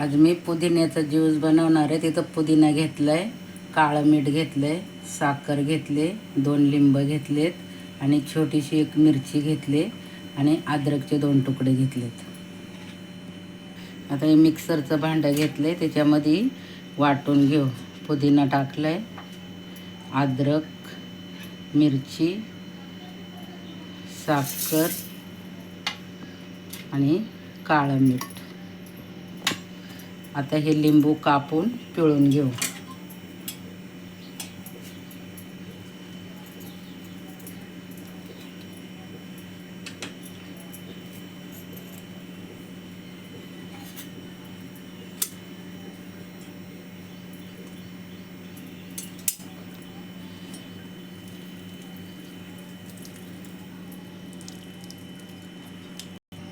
आज मी पुदिन्याचा ज्यूस बनवणार आहे। तिथं पुदिना घेतला आहे, काळं मीठ घेतलं आहे, साखर घेतले, 2 लिंब घेतलेत आणि छोटीशी एक मिरची घेतली आणि अद्रकचे 2 तुकडे घेतलेत। आता हे मिक्सरचं भांडं घेतलं आहे, त्याच्यामध्ये वाटून घेऊ। पुदिना टाकला आहे, अद्रक, मिरची, साखर आणि काळं मीठ। आता हे लिंबू कापून पिळून घेऊ।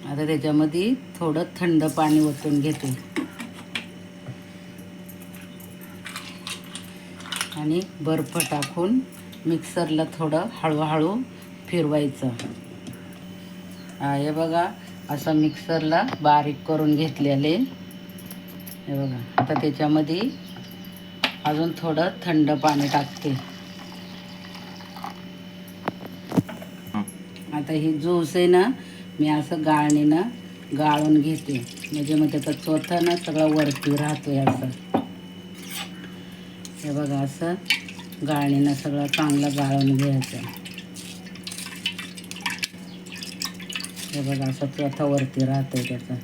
आता त्याच्यामध्ये थोडं थंड पाणी ओतून घेते आणि बर्फ टाकून मिक्सरला थोडं हळूहळू फिरवायचं। हे बघा, असं मिक्सरला बारीक करून घेतलेले। हे बघा, आता त्याच्यामध्ये अजून थोडं थंड पाणी टाकते। आता ही ज्यूस आहे ना, मी असं गाळणीनं गाळून घेते, म्हणजे मग त्याचा चोथा ना सगळा वरती राहतोय असं। हे बघा, असं गाळणीनं सगळं चांगलं गाळून घ्यायचं। हे बघा, असं चोथा वरती राहतोय त्याचा।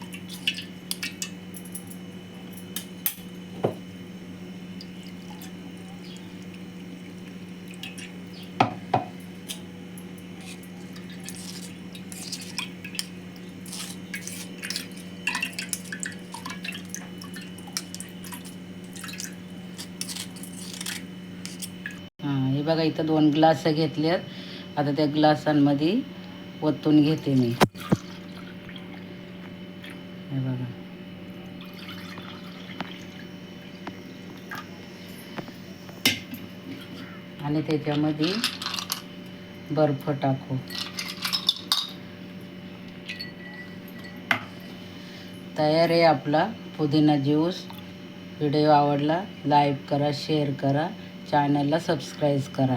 हे बघा, इथं 2 ग्लास घेतलेत। आता त्या ग्लासांमध्ये ओतून घेते मी। हे बघा, आणि त्याच्यामध्ये बर्फ टाकू। तयार आहे आपला पुदिना ज्यूस। व्हिडिओ आवडला लाईक करा, शेअर करा, चॅनलला सबस्क्राईब करा।